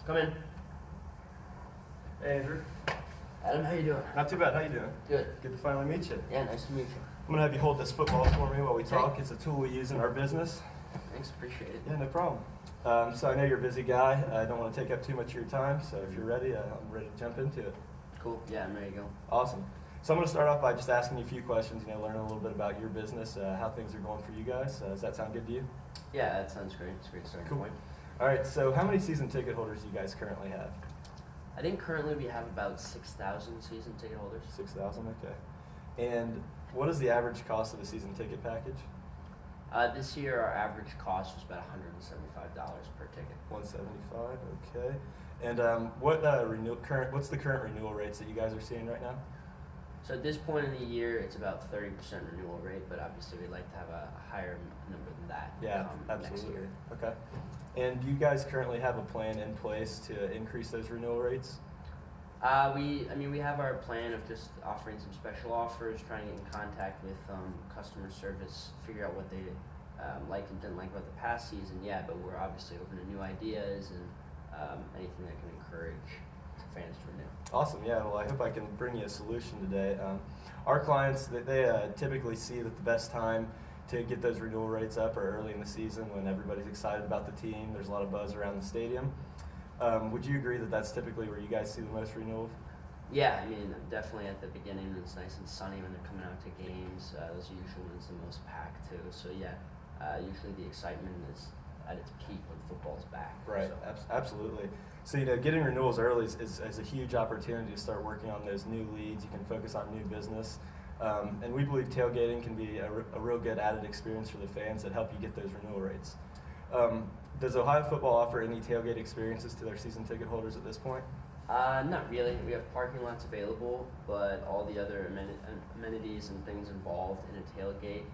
Come in. Hey, Andrew. Adam, how you doing? Not too bad. How you doing? Good. Good to finally meet you. Yeah, nice to meet you. I'm gonna have you hold this football for me while we talk. It's a tool we use in our business. Thanks, appreciate it. Yeah, no problem. So I know you're a busy guy. I don't want to take up too much of your time. So if you're ready, I'm ready to jump into it. Cool. Yeah, I'm ready to go. Awesome. So I'm going to start off by just asking you a few questions. Learn a little bit about your business, how things are going for you guys. Does that sound good to you? Yeah, that sounds great. It's a great starting point. All right. So how many season ticket holders do you guys currently have? I think currently we have about 6,000 season ticket holders. 6,000. Okay. And what is the average cost of a season ticket package? This year, our average cost was about $175 per ticket. 175. Okay. And what's the current renewal rates that you guys are seeing right now? So at this point in the year, it's about 30% renewal rate, but obviously we'd like to have a higher number than that. Yeah, absolutely. Next year. Okay. And do you guys currently have a plan in place to increase those renewal rates? We have our plan of just offering some special offers, trying to get in contact with customer service, figure out what they liked and didn't like about the past season. Yeah, but we're obviously open to new ideas and anything that can encourage fans to renew. Awesome. Yeah. Well, I hope I can bring you a solution today. Our clients, they typically see that the best time to get those renewal rates up are early in the season when everybody's excited about the team. There's a lot of buzz around the stadium. Would you agree that that's typically where you guys see the most renewals? Yeah, definitely at the beginning it's nice and sunny when they're coming out to games. Those are usually when it's the most packed too. So yeah, usually the excitement is at its peak when football's back. Right, so. Absolutely. So getting renewals early is a huge opportunity to start working on those new leads. You can focus on new business. And we believe tailgating can be a real good added experience for the fans that help you get those renewal rates. Does Ohio football offer any tailgate experiences to their season ticket holders at this point? Not really. We have parking lots available, but all the other amenities and things involved in a tailgate,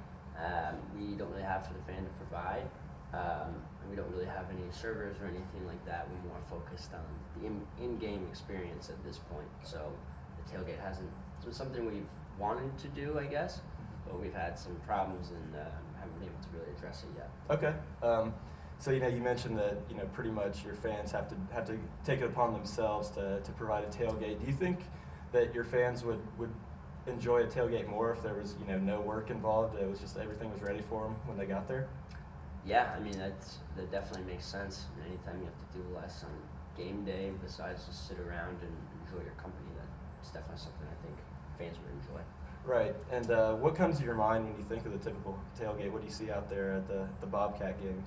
we don't really have for the fan to provide. And we don't really have any servers or anything like that. We're more focused on the in-game experience at this point. So the tailgate hasn't been something we've wanted to do, I guess, but we've had some problems and haven't been able to really address it yet. Okay. So you mentioned that pretty much your fans have to take it upon themselves to provide a tailgate. Do you think that your fans would enjoy a tailgate more if there was no work involved? It was just everything was ready for them when they got there. Yeah, that definitely makes sense. Anytime you have to do less on game day besides just sit around and enjoy your company, that's definitely something I think fans would enjoy. Right. And what comes to your mind when you think of the typical tailgate? What do you see out there at the Bobcat games?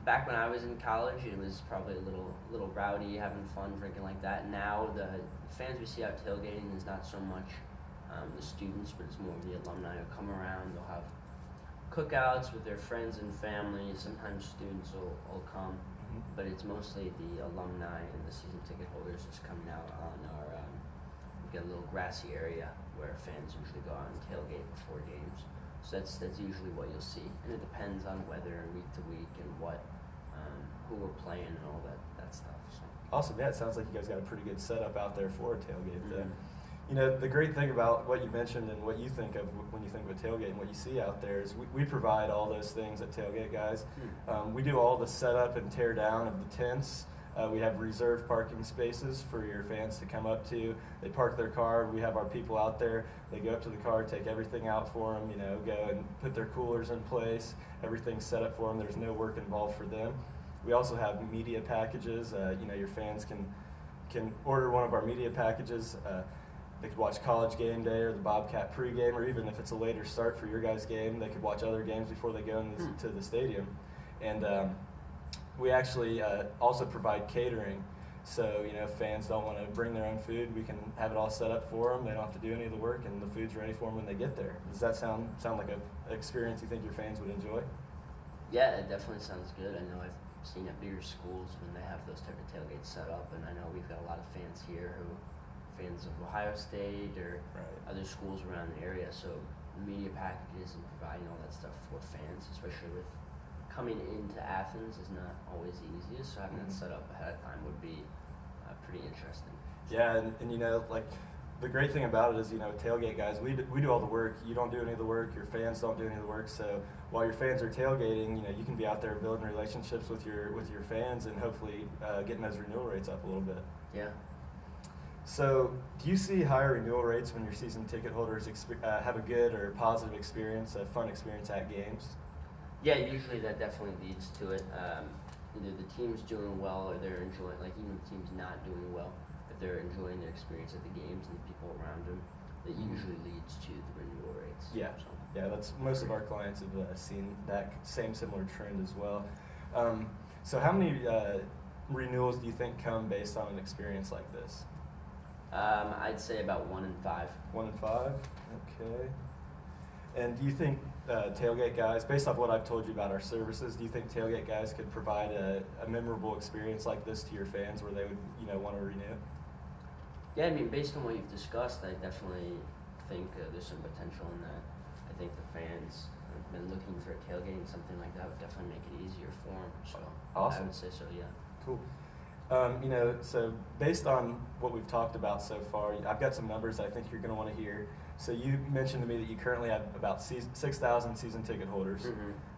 Back when I was in college, it was probably a little rowdy, having fun, drinking like that. Now the fans we see out tailgating is not so much the students, but it's more the alumni who come around. They'll have cookouts with their friends and family. Sometimes students will come, but it's mostly the alumni and the season ticket holders just coming out on our we get a little grassy area where fans usually go out and tailgate before games. So that's usually what you'll see, and it depends on weather and week to week and who we're playing and all that stuff. So. Awesome. Yeah, it sounds like you guys got a pretty good setup out there for a tailgate. The great thing about what you mentioned and what you think of when you think of a tailgate and what you see out there is we provide all those things at Tailgate, guys. We do all the setup and tear down of the tents. We have reserved parking spaces for your fans to come up to. They park their car. We have our people out there. They go up to the car, take everything out for them, go and put their coolers in place. Everything's set up for them. There's no work involved for them. We also have media packages. Your fans can order one of our media packages. They could watch College Game Day or the Bobcat pregame, or even if it's a later start for your guys' game, they could watch other games before they go to the stadium. And we actually also provide catering. So, if fans don't want to bring their own food, we can have it all set up for them. They don't have to do any of the work, and the food's ready for them when they get there. Does that sound like an experience you think your fans would enjoy? Yeah, it definitely sounds good. I know I've seen at bigger schools when they have those type of tailgates set up, and I know we've got a lot of fans here who fans of Ohio State or other schools around the area. So media packages and providing all that stuff for fans, especially with coming into Athens, is not always the easiest. So having that set up ahead of time would be pretty interesting. Yeah, and the great thing about it is, tailgate guys, we do all the work. You don't do any of the work. Your fans don't do any of the work. So while your fans are tailgating, you can be out there building relationships with your fans and hopefully getting those renewal rates up a little bit. Yeah. So, do you see higher renewal rates when your season ticket holders have a good or positive experience, a fun experience at games? Yeah, usually that definitely leads to it. Either the team's doing well or they're enjoying, like even the team's not doing well, if they're enjoying their experience at the games and the people around them, that usually leads to the renewal rates. Yeah, so. Yeah, that's most of our clients have seen that similar trend as well. So how many renewals do you think come based on an experience like this? I'd say about 1 in 5. 1 in 5, okay. And do you think tailgate guys, based off what I've told you about our services, do you think tailgate guys could provide a memorable experience like this to your fans where they would, want to renew? Yeah, I mean, based on what you've discussed, I definitely think there's some potential in that. I think the fans have been looking for a tailgating, something like that would definitely make it easier for them. So awesome. I would say so, yeah. Cool. So based on what we've talked about so far, I've got some numbers I think you're going to want to hear. So you mentioned to me that you currently have about 6,000 season ticket holders,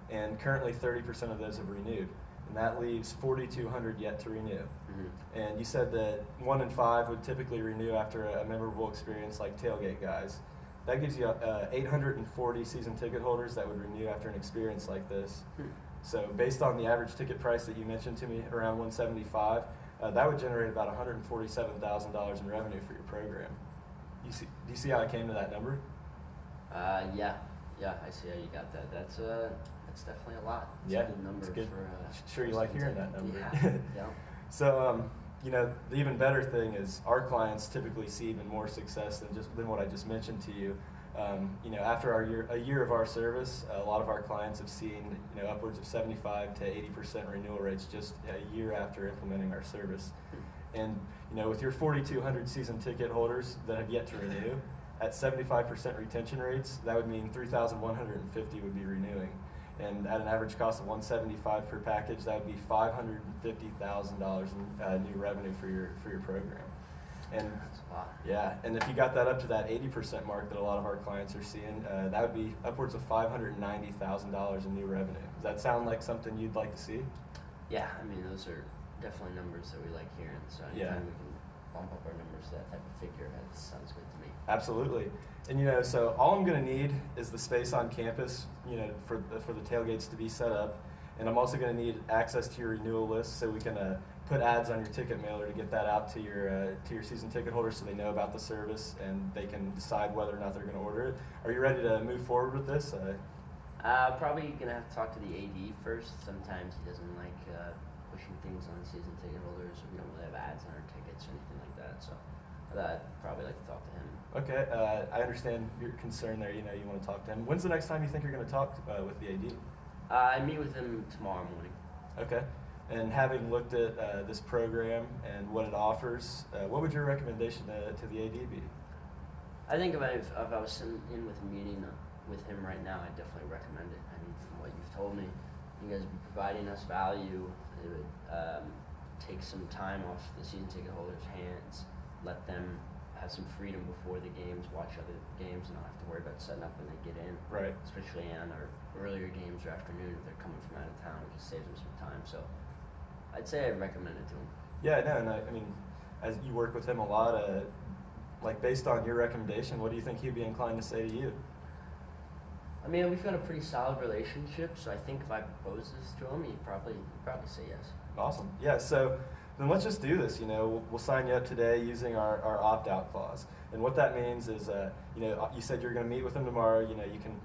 and currently 30% of those have renewed, and that leaves 4,200 yet to renew. And you said that 1 in 5 would typically renew after a memorable experience like tailgate guys. That gives you 840 season ticket holders that would renew after an experience like this. So based on the average ticket price that you mentioned to me, around $175, that would generate about $147,000 in revenue for your program. Do you see how I came to that number? Yeah, I see how you got that. That's definitely a lot. It's yeah, a good number it's good. For. Sure, you like hearing that number. Yeah. So, the even better thing is our clients typically see even more success than what I just mentioned to you. After a year of our service, a lot of our clients have seen upwards of 75 to 80% renewal rates just a year after implementing our service. And with your 4,200 season ticket holders that have yet to renew, at 75% retention rates, that would mean 3,150 would be renewing. And at an average cost of $175 per package, that would be $550,000 in new revenue for your program. And that's a lot. Yeah, and if you got that up to that 80% mark that a lot of our clients are seeing, that would be upwards of $590,000 in new revenue. Does that sound like something you'd like to see? Yeah, I mean, those are definitely numbers that we like hearing. So anytime we can bump up our numbers to that type of figure, that sounds good to me. Absolutely. And so all I'm going to need is the space on campus, for the tailgates to be set up, and I'm also going to need access to your renewal list so we can put ads on your ticket mailer to get that out to your season ticket holders so they know about the service and they can decide whether or not they're going to order it. Are you ready to move forward with this? Probably gonna have to talk to the AD first. Sometimes he doesn't like pushing things on season ticket holders. We don't really have ads on our tickets or anything like that. So I'd probably like to talk to him. Okay, I understand your concern there. You want to talk to him. When's the next time you think you're going to talk with the AD? I meet with him tomorrow morning. Okay. And having looked at this program and what it offers, what would your recommendation to the AD be? I think if I was in with a meeting with him right now, I'd definitely recommend it. I mean, from what you've told me, you guys would be providing us value. It would take some time off the season ticket holders' hands, let them have some freedom before the games, watch other games, and not have to worry about setting up when they get in. Right. Especially on our earlier games or afternoon if they're coming from out of town. It just saves them some time. So I'd say I'd recommend it to him. Yeah, no, and I mean, as you work with him a lot, based on your recommendation, what do you think he'd be inclined to say to you? I mean, we've got a pretty solid relationship, so I think if I propose this to him, he'd probably say yes. Awesome. Yeah, so then let's just do this. We'll sign you up today using our opt-out clause. And what that means is, you said you're going to meet with him tomorrow. You can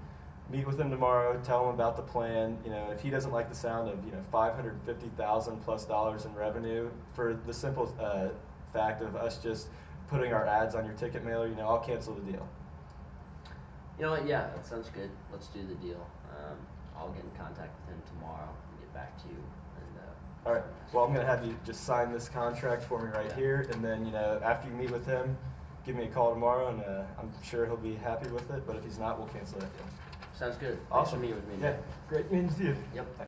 meet with him tomorrow, tell him about the plan. If he doesn't like the sound of, $550,000+ in revenue for the simple fact of us just putting our ads on your ticket mailer, I'll cancel the deal. You know what? Yeah, that sounds good. Let's do the deal. I'll get in contact with him tomorrow and get back to you. All right. Well, I'm going to have you just sign this contract for me right here, and then after you meet with him, give me a call tomorrow, and I'm sure he'll be happy with it. But if he's not, we'll cancel that deal. Sounds good. Awesome. Thanks for meeting with me. Yeah. Great meeting with you. Yep.